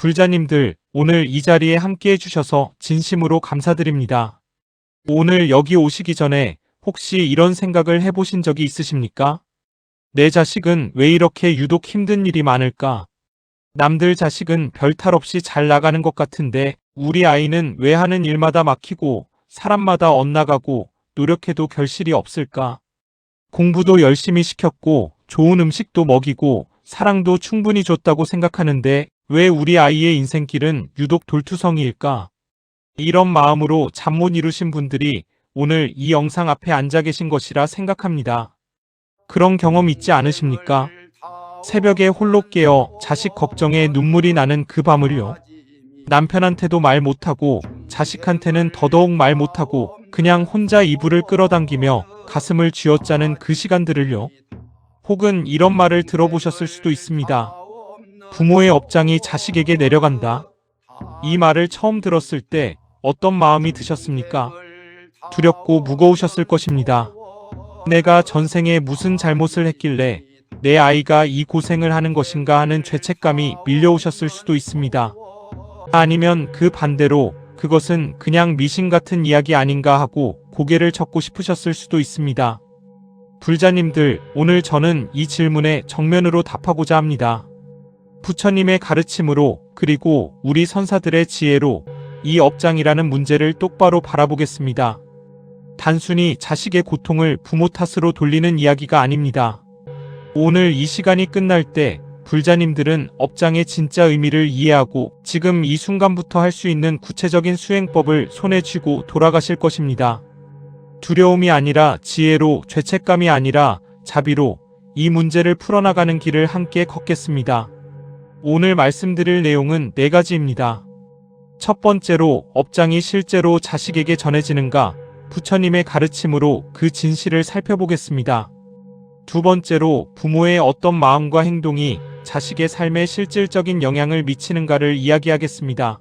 불자님들, 오늘 이 자리에 함께 해주셔서 진심으로 감사드립니다. 오늘 여기 오시기 전에 혹시 이런 생각을 해보신 적이 있으십니까? 내 자식은 왜 이렇게 유독 힘든 일이 많을까? 남들 자식은 별 탈 없이 잘 나가는 것 같은데 우리 아이는 왜 하는 일마다 막히고 사람마다 엇나가고 노력해도 결실이 없을까? 공부도 열심히 시켰고 좋은 음식도 먹이고 사랑도 충분히 줬다고 생각하는데 왜 우리 아이의 인생길은 유독 돌투성이일까? 이런 마음으로 잠 못 이루신 분들이 오늘 이 영상 앞에 앉아 계신 것이라 생각합니다. 그런 경험 있지 않으십니까? 새벽에 홀로 깨어 자식 걱정에 눈물이 나는 그 밤을요. 남편한테도 말 못하고 자식한테는 더더욱 말 못하고 그냥 혼자 이불을 끌어당기며 가슴을 쥐어짜는 그 시간들을요. 혹은 이런 말을 들어보셨을 수도 있습니다. 부모의 업장이 자식에게 내려간다. 이 말을 처음 들었을 때 어떤 마음이 드셨습니까? 두렵고 무거우셨을 것입니다. 내가 전생에 무슨 잘못을 했길래 내 아이가 이 고생을 하는 것인가 하는 죄책감이 밀려오셨을 수도 있습니다. 아니면 그 반대로 그것은 그냥 미신 같은 이야기 아닌가 하고 고개를 젓고 싶으셨을 수도 있습니다. 불자님들, 오늘 저는 이 질문에 정면으로 답하고자 합니다. 부처님의 가르침으로 그리고 우리 선사들의 지혜로 이 업장이라는 문제를 똑바로 바라보겠습니다. 단순히 자식의 고통을 부모 탓으로 돌리는 이야기가 아닙니다. 오늘 이 시간이 끝날 때 불자님들은 업장의 진짜 의미를 이해하고 지금 이 순간부터 할 수 있는 구체적인 수행법을 손에 쥐고 돌아가실 것입니다. 두려움이 아니라 지혜로, 죄책감이 아니라 자비로 이 문제를 풀어나가는 길을 함께 걷겠습니다. 오늘 말씀드릴 내용은 4가지입니다. 첫 번째로 업장이 실제로 자식에게 전해지는가, 부처님의 가르침으로 그 진실을 살펴보겠습니다. 두 번째로 부모의 어떤 마음과 행동이 자식의 삶에 실질적인 영향을 미치는가를 이야기하겠습니다.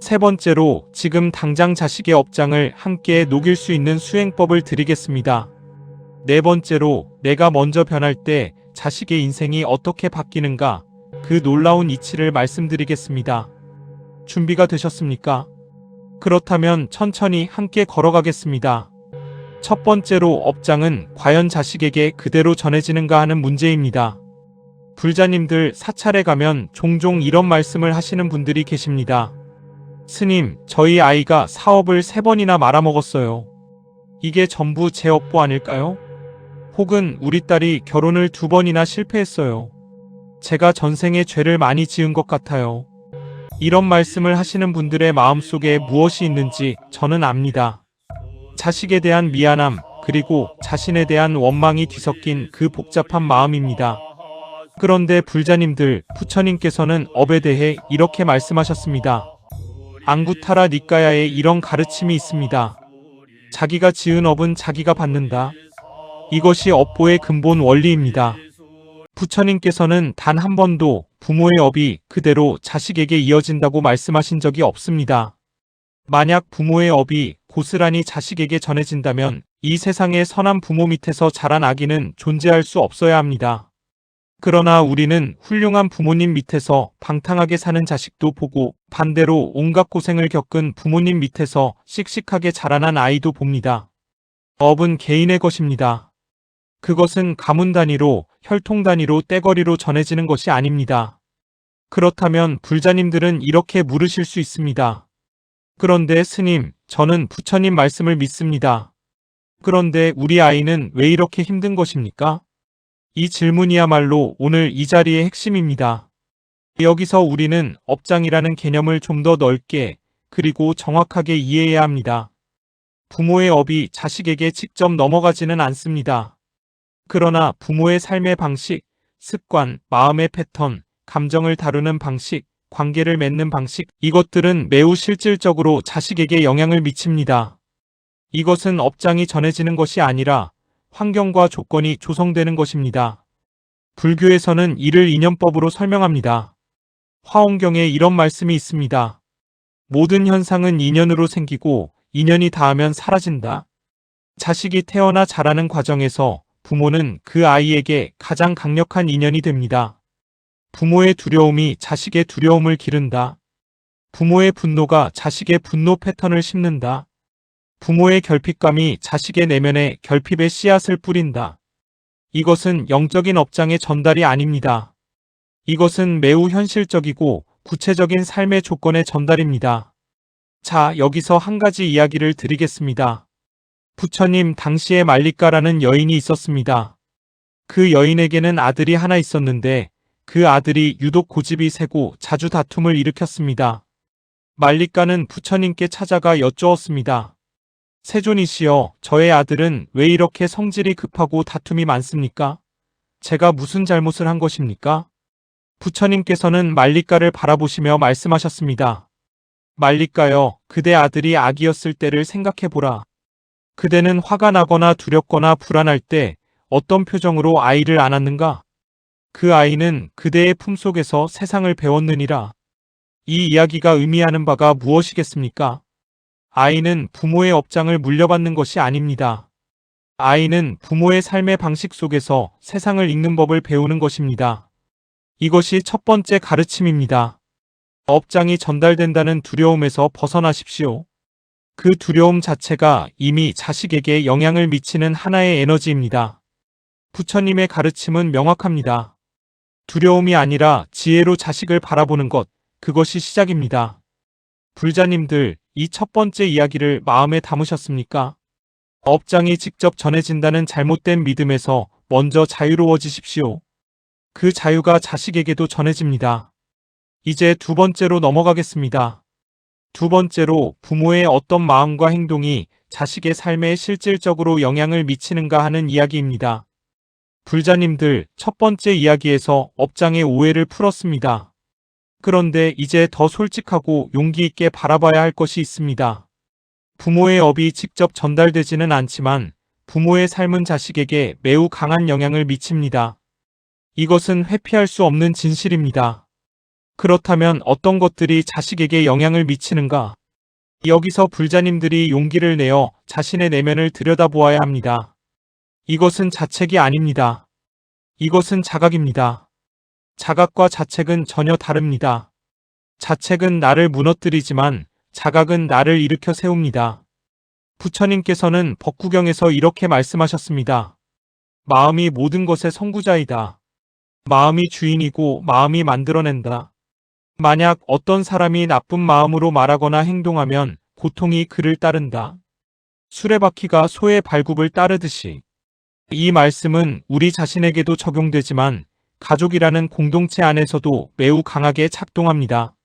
세 번째로 지금 당장 자식의 업장을 함께 녹일 수 있는 수행법을 드리겠습니다. 네 번째로 내가 먼저 변할 때 자식의 인생이 어떻게 바뀌는가, 그 놀라운 이치를 말씀드리겠습니다. 준비가 되셨습니까? 그렇다면 천천히 함께 걸어가겠습니다. 첫 번째로 업장은 과연 자식에게 그대로 전해지는가 하는 문제입니다. 불자님들, 사찰에 가면 종종 이런 말씀을 하시는 분들이 계십니다. 스님, 저희 아이가 사업을 3번이나 말아먹었어요. 이게 전부 제 업보 아닐까요? 혹은 우리 딸이 결혼을 2번이나 실패했어요. 제가 전생에 죄를 많이 지은 것 같아요. 이런 말씀을 하시는 분들의 마음속에 무엇이 있는지 저는 압니다. 자식에 대한 미안함, 그리고 자신에 대한 원망이 뒤섞인 그 복잡한 마음입니다. 그런데 불자님들, 부처님께서는 업에 대해 이렇게 말씀하셨습니다. 앙구타라 니까야에 이런 가르침이 있습니다. 자기가 지은 업은 자기가 받는다. 이것이 업보의 근본 원리입니다. 부처님께서는 단 한 번도 부모의 업이 그대로 자식에게 이어진다고 말씀하신 적이 없습니다. 만약 부모의 업이 고스란히 자식에게 전해진다면 이 세상에 선한 부모 밑에서 자란 아기는 존재할 수 없어야 합니다. 그러나 우리는 훌륭한 부모님 밑에서 방탕하게 사는 자식도 보고 반대로 온갖 고생을 겪은 부모님 밑에서 씩씩하게 자라난 아이도 봅니다. 업은 개인의 것입니다. 그것은 가문 단위로, 혈통 단위로, 떼거리로 전해지는 것이 아닙니다. 그렇다면 불자님들은 이렇게 물으실 수 있습니다. 그런데 스님, 저는 부처님 말씀을 믿습니다. 그런데 우리 아이는 왜 이렇게 힘든 것입니까? 이 질문이야말로 오늘 이 자리의 핵심입니다. 여기서 우리는 업장이라는 개념을 좀 더 넓게 그리고 정확하게 이해해야 합니다. 부모의 업이 자식에게 직접 넘어가지는 않습니다. 그러나 부모의 삶의 방식, 습관, 마음의 패턴, 감정을 다루는 방식, 관계를 맺는 방식, 이것들은 매우 실질적으로 자식에게 영향을 미칩니다. 이것은 업장이 전해지는 것이 아니라 환경과 조건이 조성되는 것입니다. 불교에서는 이를 인연법으로 설명합니다. 화엄경에 이런 말씀이 있습니다. 모든 현상은 인연으로 생기고 인연이 닿으면 사라진다. 자식이 태어나 자라는 과정에서 부모는 그 아이에게 가장 강력한 인연이 됩니다. 부모의 두려움이 자식의 두려움을 기른다. 부모의 분노가 자식의 분노 패턴을 심는다. 부모의 결핍감이 자식의 내면에 결핍의 씨앗을 뿌린다. 이것은 영적인 업장의 전달이 아닙니다. 이것은 매우 현실적이고 구체적인 삶의 조건의 전달입니다. 자, 여기서 한 가지 이야기를 드리겠습니다. 부처님 당시에 말리까라는 여인이 있었습니다. 그 여인에게는 아들이 하나 있었는데 그 아들이 유독 고집이 세고 자주 다툼을 일으켰습니다. 말리까는 부처님께 찾아가 여쭈었습니다. 세존이시여, 저의 아들은 왜 이렇게 성질이 급하고 다툼이 많습니까? 제가 무슨 잘못을 한 것입니까? 부처님께서는 말리까를 바라보시며 말씀하셨습니다. 말리까여, 그대 아들이 아기였을 때를 생각해보라. 그대는 화가 나거나 두렵거나 불안할 때 어떤 표정으로 아이를 안았는가? 그 아이는 그대의 품속에서 세상을 배웠느니라. 이 이야기가 의미하는 바가 무엇이겠습니까? 아이는 부모의 업장을 물려받는 것이 아닙니다. 아이는 부모의 삶의 방식 속에서 세상을 읽는 법을 배우는 것입니다. 이것이 첫 번째 가르침입니다. 업장이 전달된다는 두려움에서 벗어나십시오. 그 두려움 자체가 이미 자식에게 영향을 미치는 하나의 에너지입니다. 부처님의 가르침은 명확합니다. 두려움이 아니라 지혜로 자식을 바라보는 것, 그것이 시작입니다. 불자님들, 이 첫 번째 이야기를 마음에 담으셨습니까? 업장이 직접 전해진다는 잘못된 믿음에서 먼저 자유로워지십시오. 그 자유가 자식에게도 전해집니다. 이제 두 번째로 넘어가겠습니다. 두 번째로 부모의 어떤 마음과 행동이 자식의 삶에 실질적으로 영향을 미치는가 하는 이야기입니다. 불자님들, 첫 번째 이야기에서 업장의 오해를 풀었습니다. 그런데 이제 더 솔직하고 용기 있게 바라봐야 할 것이 있습니다. 부모의 업이 직접 전달되지는 않지만 부모의 삶은 자식에게 매우 강한 영향을 미칩니다. 이것은 회피할 수 없는 진실입니다. 그렇다면 어떤 것들이 자식에게 영향을 미치는가? 여기서 불자님들이 용기를 내어 자신의 내면을 들여다보아야 합니다. 이것은 자책이 아닙니다. 이것은 자각입니다. 자각과 자책은 전혀 다릅니다. 자책은 나를 무너뜨리지만 자각은 나를 일으켜 세웁니다. 부처님께서는 법구경에서 이렇게 말씀하셨습니다. 마음이 모든 것의 선구자이다. 마음이 주인이고 마음이 만들어낸다. 만약 어떤 사람이 나쁜 마음으로 말하거나 행동하면 고통이 그를 따른다. 수레바퀴가 소의 발굽을 따르듯이. 이 말씀은 우리 자신에게도 적용되지만 가족이라는 공동체 안에서도 매우 강하게 작동합니다.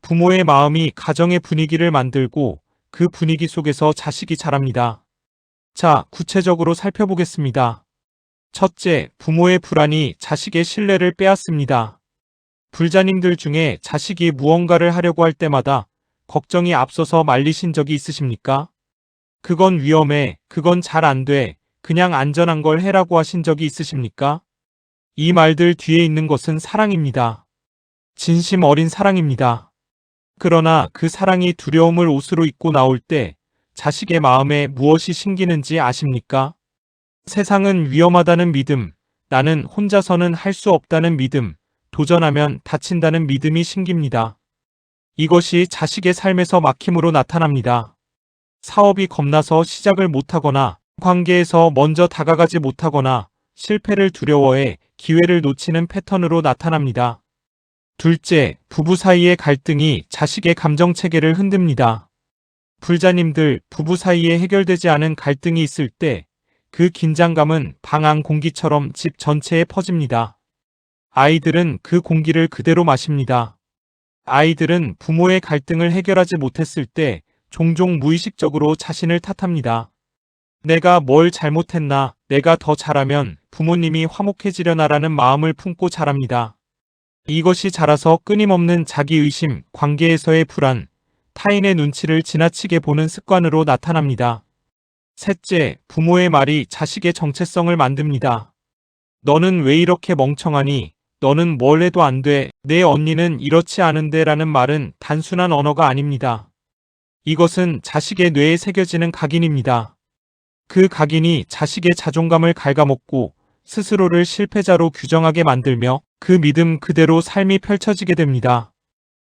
부모의 마음이 가정의 분위기를 만들고 그 분위기 속에서 자식이 자랍니다. 자, 구체적으로 살펴보겠습니다. 첫째, 부모의 불안이 자식의 신뢰를 빼앗습니다. 불자님들 중에 자식이 무언가를 하려고 할 때마다 걱정이 앞서서 말리신 적이 있으십니까? 그건 위험해, 그건 잘 안 돼, 그냥 안전한 걸 해라고 하신 적이 있으십니까? 이 말들 뒤에 있는 것은 사랑입니다. 진심 어린 사랑입니다. 그러나 그 사랑이 두려움을 옷으로 입고 나올 때 자식의 마음에 무엇이 심기는지 아십니까? 세상은 위험하다는 믿음, 나는 혼자서는 할 수 없다는 믿음, 도전하면 다친다는 믿음이 심깁니다. 이것이 자식의 삶에서 막힘으로 나타납니다. 사업이 겁나서 시작을 못하거나 관계에서 먼저 다가가지 못하거나 실패를 두려워해 기회를 놓치는 패턴으로 나타납니다. 둘째, 부부 사이의 갈등이 자식의 감정 체계를 흔듭니다. 불자님들, 부부 사이에 해결되지 않은 갈등이 있을 때 그 긴장감은 방안 공기처럼 집 전체에 퍼집니다. 아이들은 그 공기를 그대로 마십니다. 아이들은 부모의 갈등을 해결하지 못했을 때 종종 무의식적으로 자신을 탓합니다. 내가 뭘 잘못했나, 내가 더 잘하면 부모님이 화목해지려나라는 마음을 품고 자랍니다. 이것이 자라서 끊임없는 자기의심, 관계에서의 불안, 타인의 눈치를 지나치게 보는 습관으로 나타납니다. 셋째, 부모의 말이 자식의 정체성을 만듭니다. 너는 왜 이렇게 멍청하니? 너는 뭘 해도 안 돼. 내 언니는 이렇지 않은데 라는 말은 단순한 언어가 아닙니다. 이것은 자식의 뇌에 새겨지는 각인입니다. 그 각인이 자식의 자존감을 갉아먹고 스스로를 실패자로 규정하게 만들며 그 믿음 그대로 삶이 펼쳐지게 됩니다.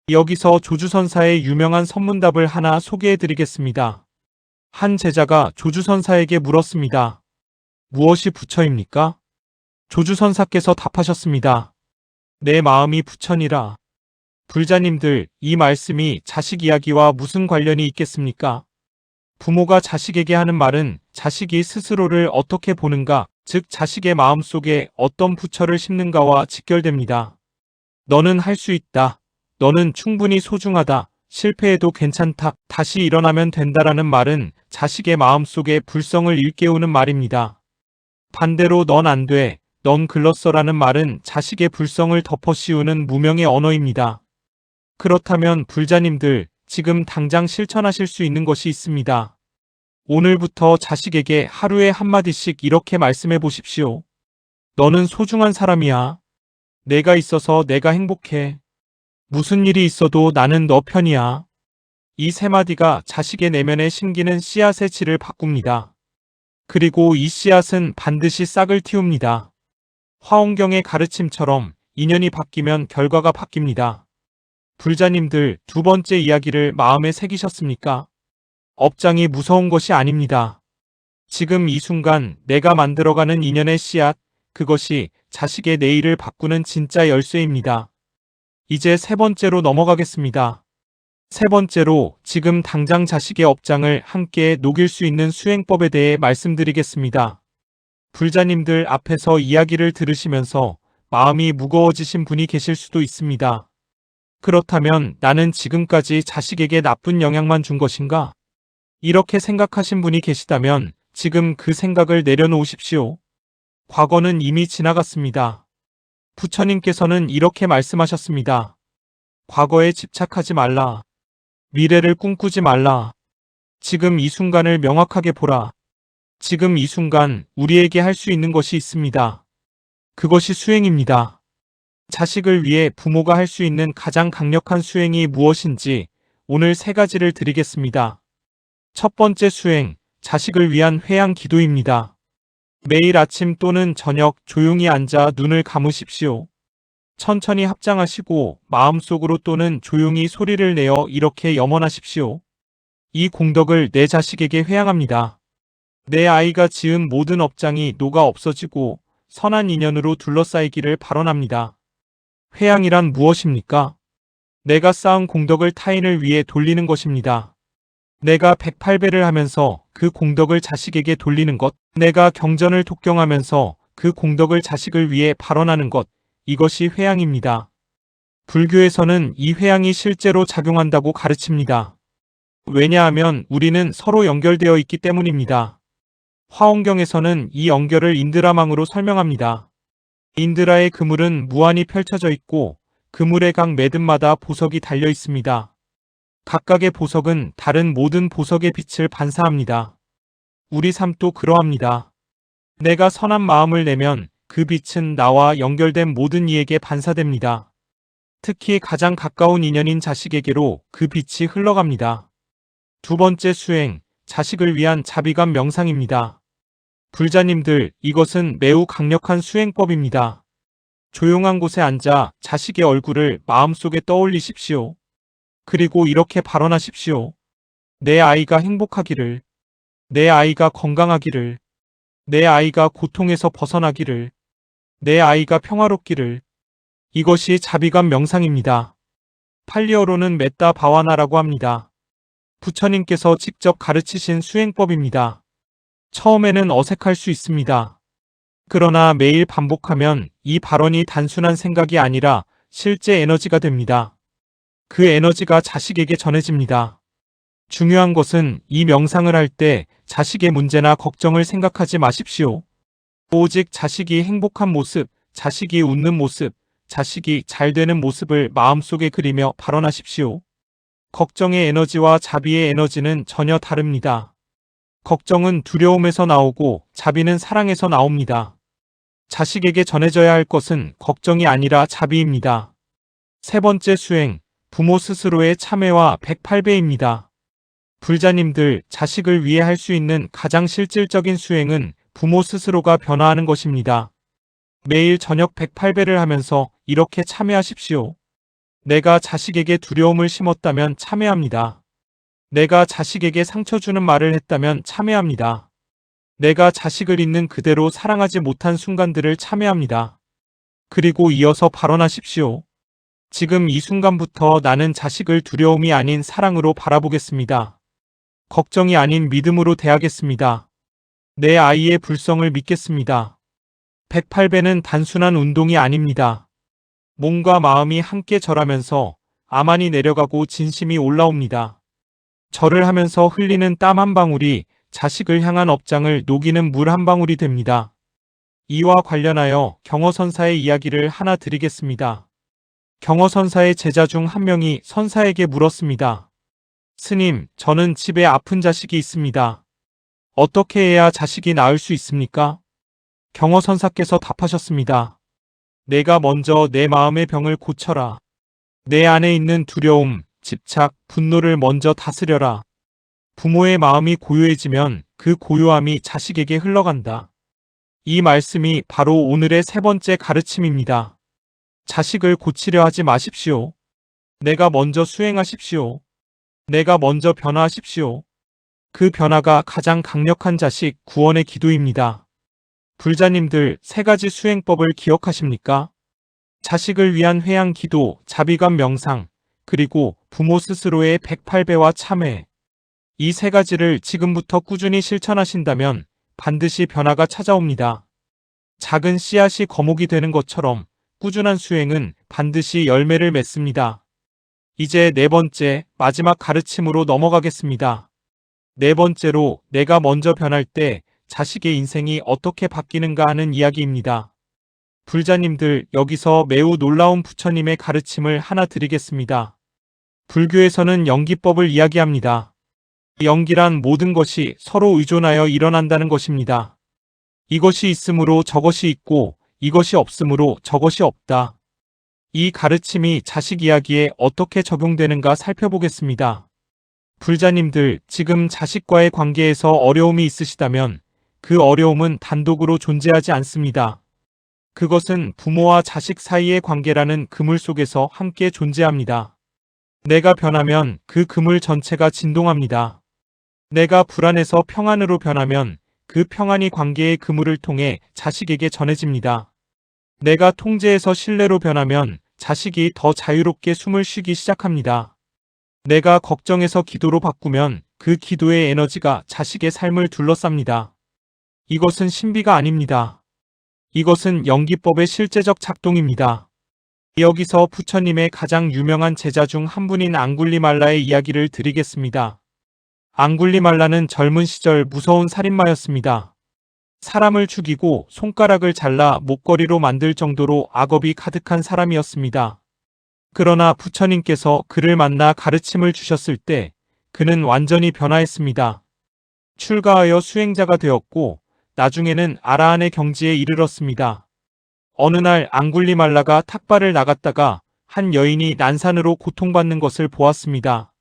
여기서 조주선사의 유명한 선문답을 하나 소개해 드리겠습니다. 한 제자가 조주선사에게 물었습니다. 무엇이 부처입니까? 조주선사께서 답하셨습니다. 내 마음이 부처니라. 불자님들, 이 말씀이 자식 이야기와 무슨 관련이 있겠습니까? 부모가 자식에게 하는 말은 자식이 스스로를 어떻게 보는가, 즉 자식의 마음속에 어떤 부처를 심는가와 직결됩니다. 너는 할 수 있다. 너는 충분히 소중하다. 실패해도 괜찮다. 다시 일어나면 된다라는 말은 자식의 마음속에 불성을 일깨우는 말입니다. 반대로 넌 안 돼. 넌 글렀어라는 말은 자식의 불성을 덮어씌우는 무명의 언어입니다. 그렇다면 불자님들, 지금 당장 실천하실 수 있는 것이 있습니다. 오늘부터 자식에게 하루에 한마디씩 이렇게 말씀해 보십시오. 너는 소중한 사람이야. 내가 있어서 내가 행복해. 무슨 일이 있어도 나는 너 편이야. 이 세 마디가 자식의 내면에 심기는 씨앗의 질을 바꿉니다. 그리고 이 씨앗은 반드시 싹을 틔웁니다. 화엄경의 가르침처럼 인연이 바뀌면 결과가 바뀝니다. 불자님들, 두 번째 이야기를 마음에 새기셨습니까? 업장이 무서운 것이 아닙니다. 지금 이 순간 내가 만들어가는 인연의 씨앗, 그것이 자식의 내일을 바꾸는 진짜 열쇠입니다. 이제 세 번째로 넘어가겠습니다. 세 번째로 지금 당장 자식의 업장을 함께 녹일 수 있는 수행법에 대해 말씀드리겠습니다. 불자님들 앞에서 이야기를 들으시면서 마음이 무거워지신 분이 계실 수도 있습니다. 그렇다면 나는 지금까지 자식에게 나쁜 영향만 준 것인가? 이렇게 생각하신 분이 계시다면 지금 그 생각을 내려놓으십시오. 과거는 이미 지나갔습니다. 부처님께서는 이렇게 말씀하셨습니다. 과거에 집착하지 말라. 미래를 꿈꾸지 말라. 지금 이 순간을 명확하게 보라. 지금 이 순간 우리에게 할 수 있는 것이 있습니다. 그것이 수행입니다. 자식을 위해 부모가 할 수 있는 가장 강력한 수행이 무엇인지 오늘 세 가지를 드리겠습니다. 첫 번째 수행, 자식을 위한 회양 기도입니다. 매일 아침 또는 저녁 조용히 앉아 눈을 감으십시오. 천천히 합장하시고 마음속으로 또는 조용히 소리를 내어 이렇게 염원하십시오. 이 공덕을 내 자식에게 회양합니다. 내 아이가 지은 모든 업장이 녹아 없어지고 선한 인연으로 둘러싸이기를 발언합니다. 회양이란 무엇입니까? 내가 쌓은 공덕을 타인을 위해 돌리는 것입니다. 내가 108배를 하면서 그 공덕을 자식에게 돌리는 것, 내가 경전을 독경하면서 그 공덕을 자식을 위해 발언하는 것, 이것이 회양입니다. 불교에서는 이 회양이 실제로 작용한다고 가르칩니다. 왜냐하면 우리는 서로 연결되어 있기 때문입니다. 화엄경에서는 이 연결을 인드라망으로 설명합니다. 인드라의 그물은 무한히 펼쳐져 있고 그물의 각 매듭마다 보석이 달려 있습니다. 각각의 보석은 다른 모든 보석의 빛을 반사합니다. 우리 삶도 그러합니다. 내가 선한 마음을 내면 그 빛은 나와 연결된 모든 이에게 반사됩니다. 특히 가장 가까운 인연인 자식에게로 그 빛이 흘러갑니다. 두 번째 수행, 자식을 위한 자비감 명상입니다. 불자님들, 이것은 매우 강력한 수행법입니다. 조용한 곳에 앉아 자식의 얼굴을 마음속에 떠올리십시오. 그리고 이렇게 발언하십시오. 내 아이가 행복하기를, 내 아이가 건강하기를, 내 아이가 고통에서 벗어나기를, 내 아이가 평화롭기를. 이것이 자비감 명상입니다. 팔리어로는 메따 바와나라고 합니다. 부처님께서 직접 가르치신 수행법입니다. 처음에는 어색할 수 있습니다. 그러나 매일 반복하면 이 발언이 단순한 생각이 아니라 실제 에너지가 됩니다. 그 에너지가 자식에게 전해집니다. 중요한 것은 이 명상을 할 때 자식의 문제나 걱정을 생각하지 마십시오. 오직 자식이 행복한 모습, 자식이 웃는 모습, 자식이 잘 되는 모습을 마음속에 그리며 발언하십시오. 걱정의 에너지와 자비의 에너지는 전혀 다릅니다. 걱정은 두려움에서 나오고 자비는 사랑에서 나옵니다. 자식에게 전해져야 할 것은 걱정이 아니라 자비입니다. 세 번째 수행, 부모 스스로의 참회와 108배입니다. 불자님들, 자식을 위해 할 수 있는 가장 실질적인 수행은 부모 스스로가 변화하는 것입니다. 매일 저녁 108배를 하면서 이렇게 참회하십시오. 내가 자식에게 두려움을 심었다면 참회합니다. 내가 자식에게 상처 주는 말을 했다면 참회합니다. 내가 자식을 있는 그대로 사랑하지 못한 순간들을 참회합니다. 그리고 이어서 발언하십시오. 지금 이 순간부터 나는 자식을 두려움이 아닌 사랑으로 바라보겠습니다. 걱정이 아닌 믿음으로 대하겠습니다. 내 아이의 불성을 믿겠습니다. 108배는 단순한 운동이 아닙니다. 몸과 마음이 함께 절하면서 암안이 내려가고 진심이 올라옵니다. 절을 하면서 흘리는 땀 한 방울이 자식을 향한 업장을 녹이는 물 한 방울이 됩니다. 이와 관련하여 경허선사의 이야기를 하나 드리겠습니다. 경허선사의 제자 중 한 명이 선사에게 물었습니다. 스님, 저는 집에 아픈 자식이 있습니다. 어떻게 해야 자식이 나을 수 있습니까? 경허선사께서 답하셨습니다. 내가 먼저 내 마음의 병을 고쳐라. 내 안에 있는 두려움, 집착, 분노를 먼저 다스려라. 부모의 마음이 고요해지면 그 고요함이 자식에게 흘러간다. 이 말씀이 바로 오늘의 세 번째 가르침입니다. 자식을 고치려 하지 마십시오. 내가 먼저 수행하십시오. 내가 먼저 변화하십시오. 그 변화가 가장 강력한 자식 구원의 기도입니다. 불자님들, 세 가지 수행법을 기억하십니까? 자식을 위한 회양 기도, 자비감 명상, 그리고 부모 스스로의 108배와 참회. 이 세 가지를 지금부터 꾸준히 실천하신다면 반드시 변화가 찾아옵니다. 작은 씨앗이 거목이 되는 것처럼 꾸준한 수행은 반드시 열매를 맺습니다. 이제 네 번째, 마지막 가르침으로 넘어가겠습니다. 네 번째로, 내가 먼저 변할 때 자식의 인생이 어떻게 바뀌는가 하는 이야기입니다. 불자님들, 여기서 매우 놀라운 부처님의 가르침을 하나 드리겠습니다. 불교에서는 연기법을 이야기합니다. 연기란 모든 것이 서로 의존하여 일어난다는 것입니다. 이것이 있으므로 저것이 있고 이것이 없으므로 저것이 없다. 이 가르침이 자식 이야기에 어떻게 적용되는가 살펴보겠습니다. 불자님들, 지금 자식과의 관계에서 어려움이 있으시다면 그 어려움은 단독으로 존재하지 않습니다. 그것은 부모와 자식 사이의 관계라는 그물 속에서 함께 존재합니다. 내가 변하면 그 그물 전체가 진동합니다. 내가 불안해서 평안으로 변하면 그 평안이 관계의 그물을 통해 자식에게 전해집니다. 내가 통제해서 신뢰로 변하면 자식이 더 자유롭게 숨을 쉬기 시작합니다. 내가 걱정해서 기도로 바꾸면 그 기도의 에너지가 자식의 삶을 둘러쌉니다. 이것은 신비가 아닙니다. 이것은 연기법의 실제적 작동입니다. 여기서 부처님의 가장 유명한 제자 중 한 분인 앙굴리말라의 이야기를 드리겠습니다. 앙굴리말라는 젊은 시절 무서운 살인마였습니다. 사람을 죽이고 손가락을 잘라 목걸이로 만들 정도로 악업이 가득한 사람이었습니다. 그러나 부처님께서 그를 만나 가르침을 주셨을 때 그는 완전히 변화했습니다. 출가하여 수행자가 되었고 나중에는 아라한의 경지에 이르렀습니다. 어느 날 앙굴리말라가 탁발을 나갔다가 한 여인이 난산으로 고통받는 것을 보았습니다.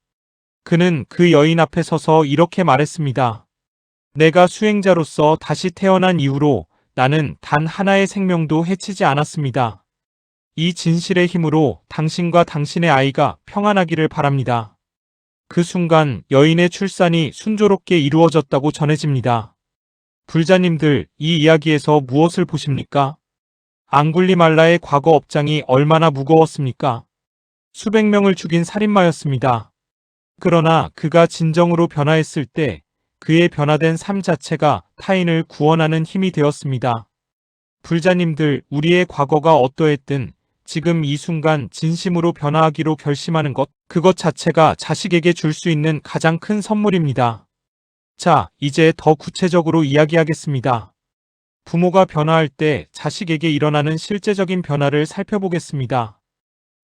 그는 그 여인 앞에 서서 이렇게 말했습니다. 내가 수행자로서 다시 태어난 이후로 나는 단 하나의 생명도 해치지 않았습니다. 이 진실의 힘으로 당신과 당신의 아이가 평안하기를 바랍니다. 그 순간 여인의 출산이 순조롭게 이루어졌다고 전해집니다. 불자님들, 이 이야기에서 무엇을 보십니까? 앙굴리말라의 과거 업장이 얼마나 무거웠습니까? 수백 명을 죽인 살인마였습니다. 그러나 그가 진정으로 변화했을 때 그의 변화된 삶 자체가 타인을 구원하는 힘이 되었습니다. 불자님들, 우리의 과거가 어떠했든 지금 이 순간 진심으로 변화하기로 결심하는 것, 그것 자체가 자식에게 줄 수 있는 가장 큰 선물입니다. 자, 이제 더 구체적으로 이야기하겠습니다. 부모가 변화할 때 자식에게 일어나는 실제적인 변화를 살펴보겠습니다.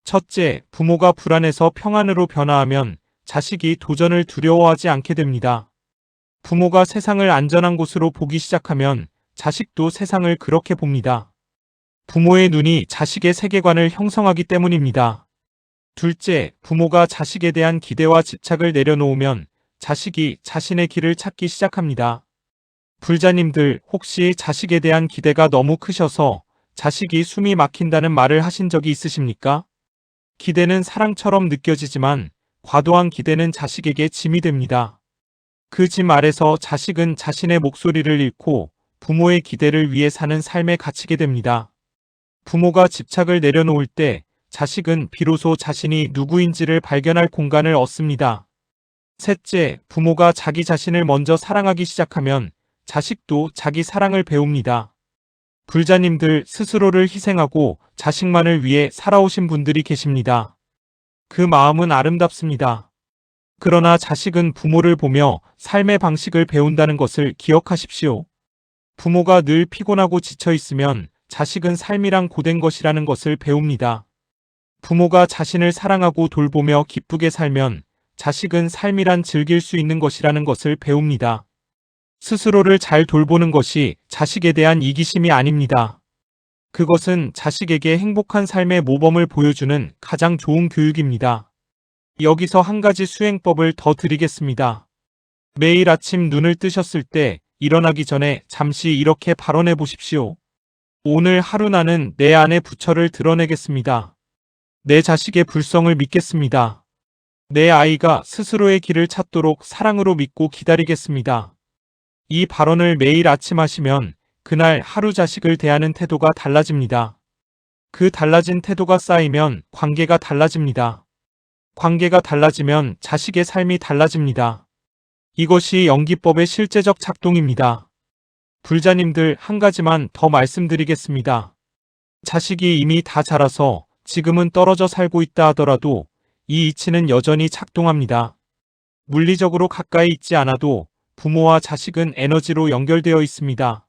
첫째, 부모가 불안해서 평안으로 변화하면 자식이 도전을 두려워하지 않게 됩니다. 부모가 세상을 안전한 곳으로 보기 시작하면 자식도 세상을 그렇게 봅니다. 부모의 눈이 자식의 세계관을 형성하기 때문입니다. 둘째, 부모가 자식에 대한 기대와 집착을 내려놓으면 자식이 자신의 길을 찾기 시작합니다. 불자님들, 혹시 자식에 대한 기대가 너무 크셔서 자식이 숨이 막힌다는 말을 하신 적이 있으십니까? 기대는 사랑처럼 느껴지지만 과도한 기대는 자식에게 짐이 됩니다. 그 짐 아래서 자식은 자신의 목소리를 잃고 부모의 기대를 위해 사는 삶에 갇히게 됩니다. 부모가 집착을 내려놓을 때 자식은 비로소 자신이 누구인지를 발견할 공간을 얻습니다. 셋째, 부모가 자기 자신을 먼저 사랑하기 시작하면 자식도 자기 사랑을 배웁니다. 불자님들 스스로를 희생하고 자식만을 위해 살아오신 분들이 계십니다. 그 마음은 아름답습니다. 그러나 자식은 부모를 보며 삶의 방식을 배운다는 것을 기억하십시오. 부모가 늘 피곤하고 지쳐 있으면 자식은 삶이란 고된 것이라는 것을 배웁니다. 부모가 자신을 사랑하고 돌보며 기쁘게 살면 자식은 삶이란 즐길 수 있는 것이라는 것을 배웁니다. 스스로를 잘 돌보는 것이 자식에 대한 이기심이 아닙니다. 그것은 자식에게 행복한 삶의 모범을 보여주는 가장 좋은 교육입니다. 여기서 한 가지 수행법을 더 드리겠습니다. 매일 아침 눈을 뜨셨을 때 일어나기 전에 잠시 이렇게 발언해 보십시오. 오늘 하루 나는 내 안의 부처를 드러내겠습니다. 내 자식의 불성을 믿겠습니다. 내 아이가 스스로의 길을 찾도록 사랑으로 믿고 기다리겠습니다. 이 발언을 매일 아침 하시면 그날 하루 자식을 대하는 태도가 달라집니다. 그 달라진 태도가 쌓이면 관계가 달라집니다. 관계가 달라지면 자식의 삶이 달라집니다. 이것이 연기법의 실제적 작동입니다. 불자님들 한 가지만 더 말씀드리겠습니다. 자식이 이미 다 자라서 지금은 떨어져 살고 있다 하더라도 이 이치는 여전히 작동합니다. 물리적으로 가까이 있지 않아도 부모와 자식은 에너지로 연결되어 있습니다.